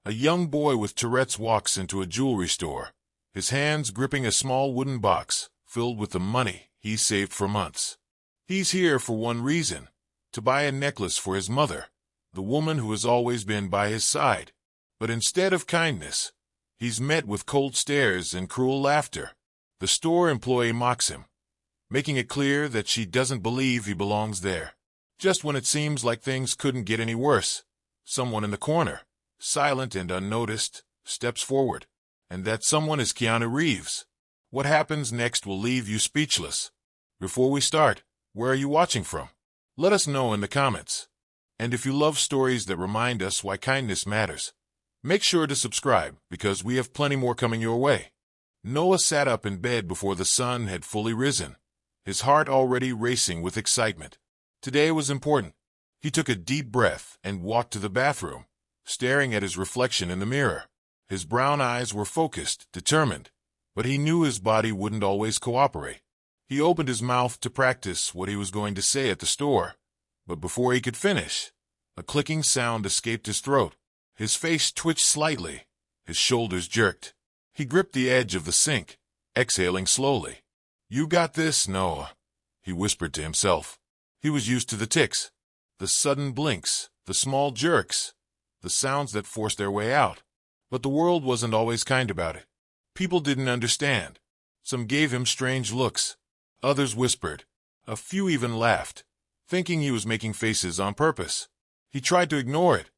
A young boy with Tourette's walks into a jewelry store, his hands gripping a small wooden box filled with the money he saved for months. He's here for one reason: to buy a necklace for his mother, the woman who has always been by his side. But instead of kindness, he's met with cold stares and cruel laughter. The store employee mocks him, making it clear that she doesn't believe he belongs there. Just when it seems like things couldn't get any worse, someone in the corner, silent and unnoticed, steps forward. And that someone is Keanu Reeves. What happens next will leave you speechless. Before we start, where are you watching from? Let us know in the comments. And if you love stories that remind us why kindness matters, make sure to subscribe, because we have plenty more coming your way. Noah sat up in bed before the sun had fully risen, his heart already racing with excitement. Today was important. He took a deep breath and walked to the bathroom, staring at his reflection in the mirror. His brown eyes were focused, determined, but he knew his body wouldn't always cooperate. He opened his mouth to practice what he was going to say at the store, but before he could finish, a clicking sound escaped his throat. His face twitched slightly, his shoulders jerked. He gripped the edge of the sink, exhaling slowly. "You got this, Noah," he whispered to himself. He was used to the tics, the sudden blinks, the small jerks, the sounds that forced their way out. But the world wasn't always kind about it. People didn't understand. Some gave him strange looks. Others whispered. A few even laughed, thinking he was making faces on purpose. He tried to ignore it,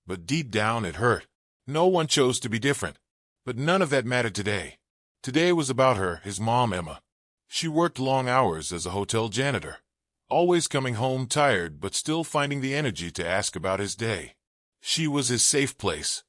but deep down it hurt. No one chose to be different. But none of that mattered today. Today was about her, his mom, Emma. She worked long hours as a hotel janitor, always coming home tired but still finding the energy to ask about his day. She was his safe place,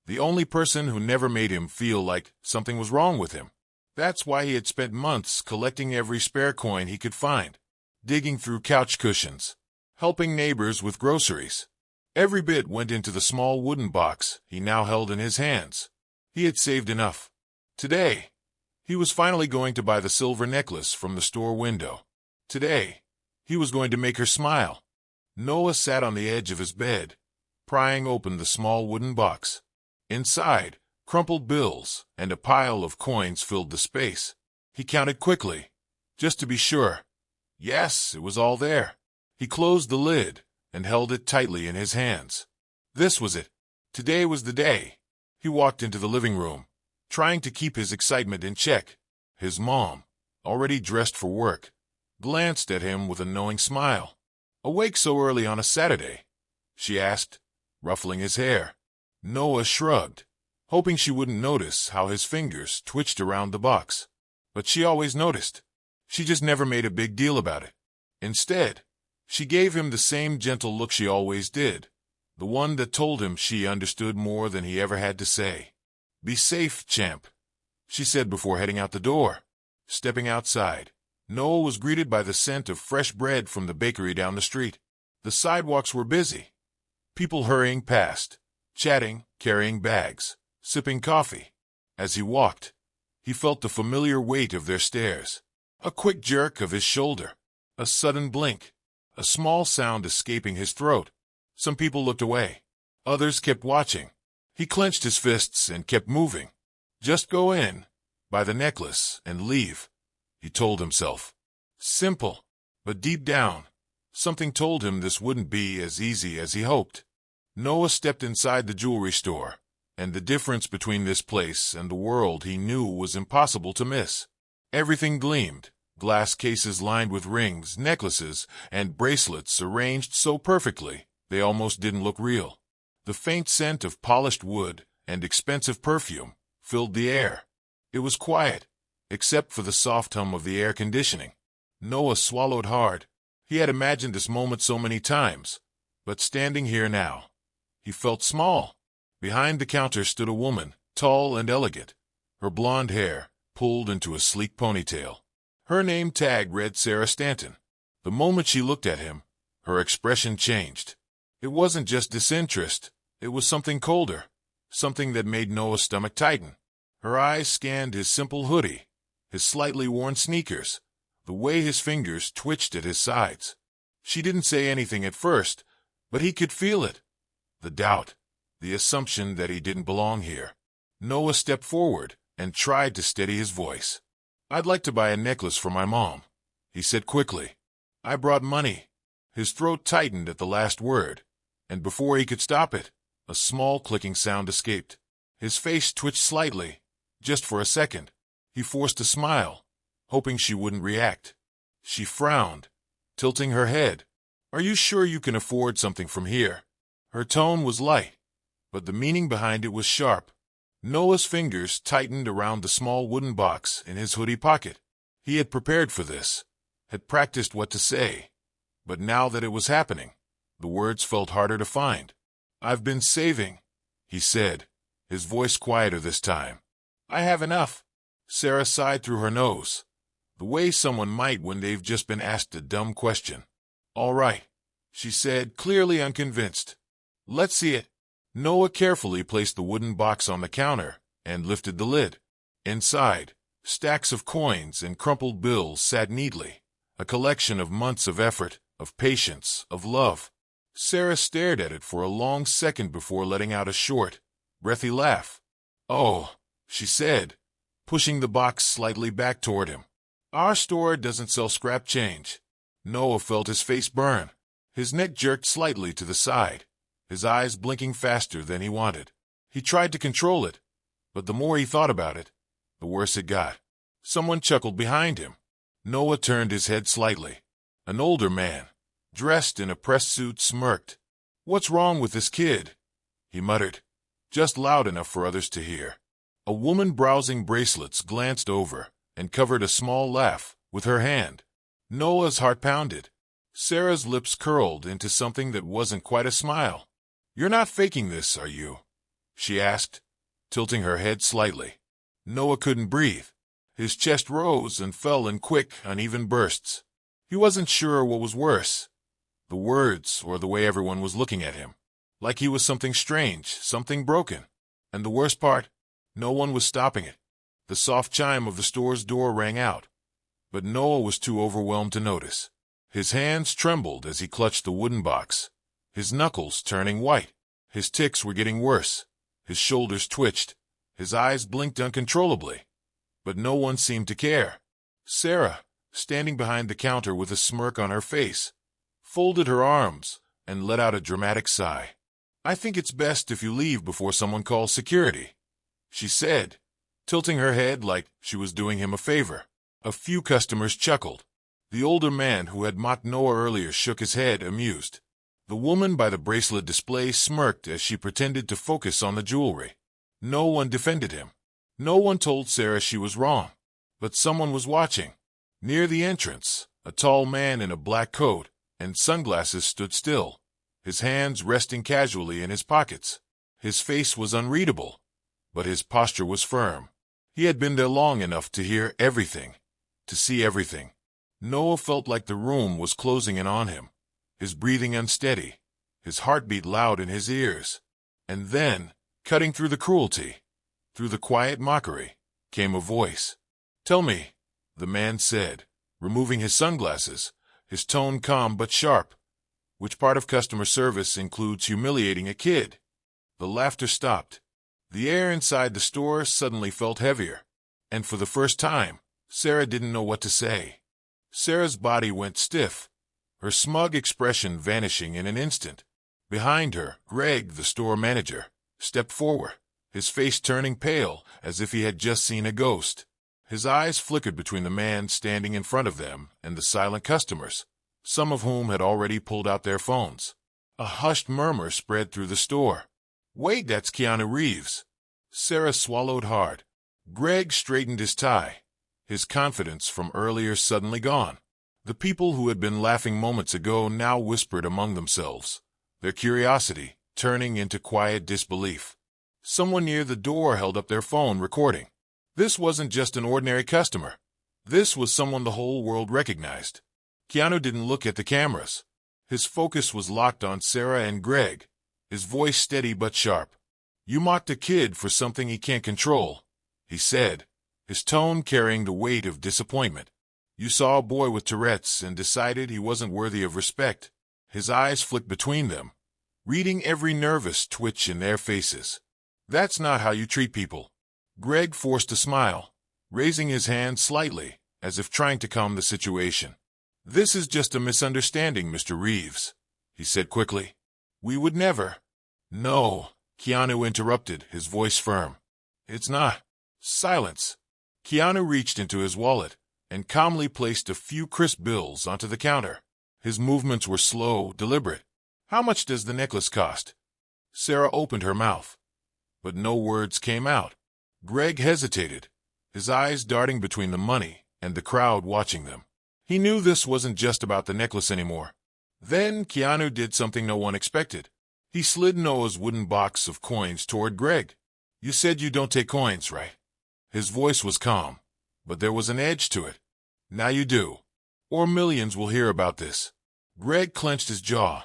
the only person who never made him feel like something was wrong with him. That's why he had spent months collecting every spare coin he could find, digging through couch cushions, helping neighbors with groceries. Every bit went into the small wooden box he now held in his hands. He had saved enough. Today, he was finally going to buy the silver necklace from the store window. Today, he was going to make her smile. Noah sat on the edge of his bed, prying open the small wooden box. Inside, crumpled bills and a pile of coins filled the space. He counted quickly, just to be sure. Yes, it was all there. He closed the lid and held it tightly in his hands. This was it. Today was the day. He walked into the living room, trying to keep his excitement in check. His mom, already dressed for work, glanced at him with a knowing smile. "Awake so early on a Saturday?" she asked, ruffling his hair. Noah shrugged, hoping she wouldn't notice how his fingers twitched around the box. But she always noticed. She just never made a big deal about it. Instead, she gave him the same gentle look she always did, the one that told him she understood more than he ever had to say. "Be safe, champ," she said before heading out the door. Stepping outside, Noah was greeted by the scent of fresh bread from the bakery down the street. The sidewalks were busy, people hurrying past, chatting, carrying bags, sipping coffee. As he walked, he felt the familiar weight of their stares. A quick jerk of his shoulder, a sudden blink, a small sound escaping his throat. Some people looked away. Others kept watching. He clenched his fists and kept moving. Just go in, buy the necklace, and leave, he told himself. Simple, but deep down, something told him this wouldn't be as easy as he hoped. Noah stepped inside the jewelry store, and the difference between this place and the world he knew was impossible to miss. Everything gleamed, glass cases lined with rings, necklaces, and bracelets arranged so perfectly they almost didn't look real. The faint scent of polished wood and expensive perfume filled the air. It was quiet, except for the soft hum of the air conditioning. Noah swallowed hard. He had imagined this moment so many times, but standing here now, he felt small. Behind the counter stood a woman, tall and elegant, her blonde hair pulled into a sleek ponytail. Her name tag read Sarah Stanton. The moment she looked at him, her expression changed. It wasn't just disinterest, it was something colder, something that made Noah's stomach tighten. Her eyes scanned his simple hoodie, his slightly worn sneakers, the way his fingers twitched at his sides. She didn't say anything at first, but he could feel it. The doubt, the assumption that he didn't belong here. Noah stepped forward and tried to steady his voice. "I'd like to buy a necklace for my mom," he said quickly. "I brought money." His throat tightened at the last word, and before he could stop it, a small clicking sound escaped. His face twitched slightly, just for a second. He forced a smile, hoping she wouldn't react. She frowned, tilting her head. "Are you sure you can afford something from here?" Her tone was light, but the meaning behind it was sharp. Noah's fingers tightened around the small wooden box in his hoodie pocket. He had prepared for this, had practiced what to say, but now that it was happening, the words felt harder to find. "I've been saving," he said, his voice quieter this time. "I have enough." Sarah sighed through her nose, the way someone might when they've just been asked a dumb question. "All right," she said, clearly unconvinced. "Let's see it." Noah carefully placed the wooden box on the counter and lifted the lid. Inside, stacks of coins and crumpled bills sat neatly, a collection of months of effort, of patience, of love. Sarah stared at it for a long second before letting out a short, breathy laugh. "Oh," she said, pushing the box slightly back toward him. "Our store doesn't sell scrap change." Noah felt his face burn. His neck jerked slightly to the side, his eyes blinking faster than he wanted. He tried to control it, but the more he thought about it, the worse it got. Someone chuckled behind him. Noah turned his head slightly. An older man, dressed in a press suit, smirked. "What's wrong with this kid?" he muttered, just loud enough for others to hear. A woman browsing bracelets glanced over and covered a small laugh with her hand. Noah's heart pounded. Sarah's lips curled into something that wasn't quite a smile. "You're not faking this, are you?" she asked, tilting her head slightly. Noah couldn't breathe. His chest rose and fell in quick, uneven bursts. He wasn't sure what was worse, the words or the way everyone was looking at him, like he was something strange, something broken. And the worst part, no one was stopping it. The soft chime of the store's door rang out, but Noah was too overwhelmed to notice. His hands trembled as he clutched the wooden box, his knuckles turning white. His tics were getting worse. His shoulders twitched. His eyes blinked uncontrollably. But no one seemed to care. Sarah, standing behind the counter with a smirk on her face, folded her arms and let out a dramatic sigh. "I think it's best if you leave before someone calls security," she said, tilting her head like she was doing him a favor. A few customers chuckled. The older man who had mocked Noah earlier shook his head, amused. The woman by the bracelet display smirked as she pretended to focus on the jewelry. No one defended him. No one told Sarah she was wrong. But someone was watching. Near the entrance, a tall man in a black coat and sunglasses stood still, his hands resting casually in his pockets. His face was unreadable, but his posture was firm. He had been there long enough to hear everything, to see everything. Noah felt like the room was closing in on him, his breathing unsteady, his heartbeat loud in his ears. And then, cutting through the cruelty, through the quiet mockery, came a voice. "Tell me," the man said, removing his sunglasses, his tone calm but sharp, "which part of customer service includes humiliating a kid?" The laughter stopped. The air inside the store suddenly felt heavier, and for the first time, Sarah didn't know what to say. Sarah's body went stiff, her smug expression vanishing in an instant. Behind her, Greg, the store manager, stepped forward, his face turning pale as if he had just seen a ghost. His eyes flickered between the man standing in front of them and the silent customers, some of whom had already pulled out their phones. A hushed murmur spread through the store. "Wait, that's Keanu Reeves." Sarah swallowed hard. Greg straightened his tie, his confidence from earlier suddenly gone. The people who had been laughing moments ago now whispered among themselves, their curiosity turning into quiet disbelief. Someone near the door held up their phone, recording. This wasn't just an ordinary customer. This was someone the whole world recognized. Keanu didn't look at the cameras. His focus was locked on Sarah and Greg, his voice steady but sharp. "You mocked a kid for something he can't control," he said, his tone carrying the weight of disappointment. "You saw a boy with Tourette's and decided he wasn't worthy of respect." His eyes flicked between them, reading every nervous twitch in their faces. That's not how you treat people. Greg forced a smile, raising his hand slightly, as if trying to calm the situation. This is just a misunderstanding, Mr. Reeves, he said quickly. We would never. No, Keanu interrupted, his voice firm. It's not. Silence. Keanu reached into his wallet and calmly placed a few crisp bills onto the counter. His movements were slow, deliberate. How much does the necklace cost? Sarah opened her mouth, but no words came out. Greg hesitated, his eyes darting between the money and the crowd watching them. He knew this wasn't just about the necklace anymore. Then Keanu did something no one expected. He slid Noah's wooden box of coins toward Greg. You said you don't take coins, right? His voice was calm, but there was an edge to it. Now you do, or millions will hear about this. Greg clenched his jaw,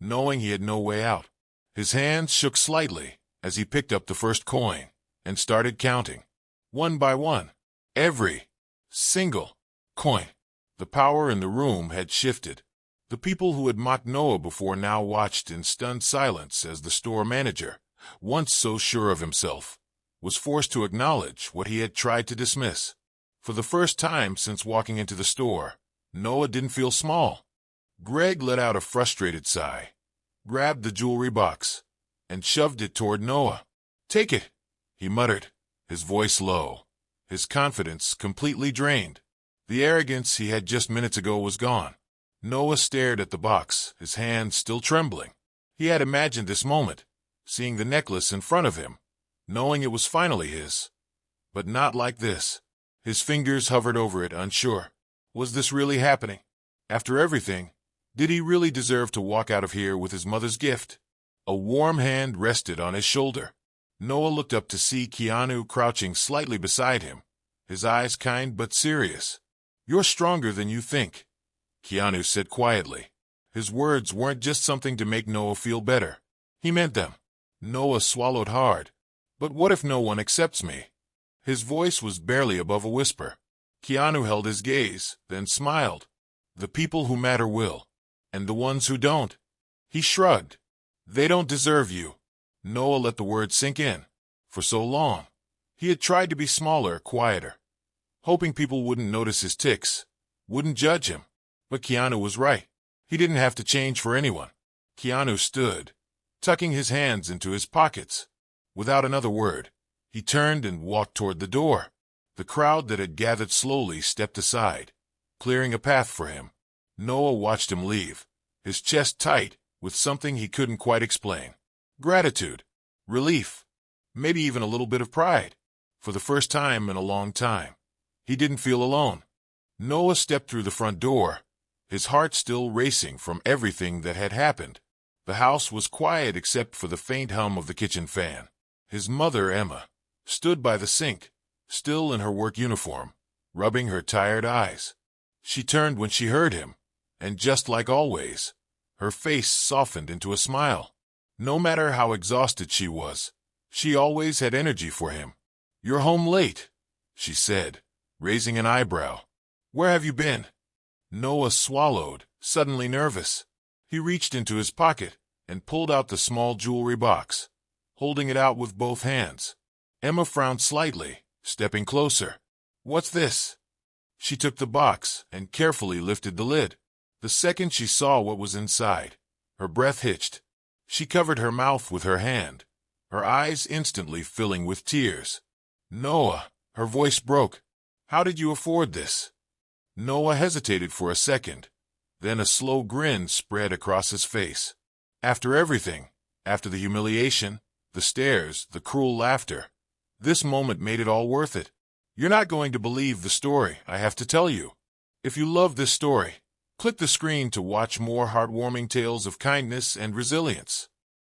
knowing he had no way out. His hands shook slightly as he picked up the first coin and started counting. One by one, every single coin. The power in the room had shifted. The people who had mocked Noah before now watched in stunned silence as the store manager, once so sure of himself, was forced to acknowledge what he had tried to dismiss. For the first time since walking into the store, Noah didn't feel small. Greg let out a frustrated sigh, grabbed the jewelry box, and shoved it toward Noah. Take it, he muttered, his voice low, his confidence completely drained. The arrogance he had just minutes ago was gone. Noah stared at the box, his hands still trembling. He had imagined this moment, seeing the necklace in front of him, knowing it was finally his. But not like this. His fingers hovered over it, unsure. Was this really happening? After everything, did he really deserve to walk out of here with his mother's gift? A warm hand rested on his shoulder. Noah looked up to see Keanu crouching slightly beside him, his eyes kind but serious. You're stronger than you think, Keanu said quietly. His words weren't just something to make Noah feel better. He meant them. Noah swallowed hard. But what if no one accepts me? His voice was barely above a whisper. Keanu held his gaze, then smiled. The people who matter will. And the ones who don't. He shrugged. They don't deserve you. Noah let the words sink in. For so long, he had tried to be smaller, quieter, hoping people wouldn't notice his tics, wouldn't judge him. But Keanu was right. He didn't have to change for anyone. Keanu stood, tucking his hands into his pockets. Without another word, he turned and walked toward the door. The crowd that had gathered slowly stepped aside, clearing a path for him. Noah watched him leave, his chest tight with something he couldn't quite explain. Gratitude, relief, maybe even a little bit of pride. For the first time in a long time, he didn't feel alone. Noah stepped through the front door, his heart still racing from everything that had happened. The house was quiet except for the faint hum of the kitchen fan. His mother, Emma, stood by the sink, still in her work uniform, rubbing her tired eyes. She turned when she heard him, and just like always, her face softened into a smile. No matter how exhausted she was, she always had energy for him. You're home late, she said, raising an eyebrow. Where have you been? Noah swallowed, suddenly nervous. He reached into his pocket and pulled out the small jewelry box, holding it out with both hands. Emma frowned slightly, stepping closer. What's this? She took the box and carefully lifted the lid. The second she saw what was inside, her breath hitched. She covered her mouth with her hand, her eyes instantly filling with tears. Noah, her voice broke. How did you afford this? Noah hesitated for a second. Then a slow grin spread across his face. After everything, after the humiliation, the stares, the cruel laughter, this moment made it all worth it. You're not going to believe the story I have to tell you. If you love this story, click the screen to watch more heartwarming tales of kindness and resilience.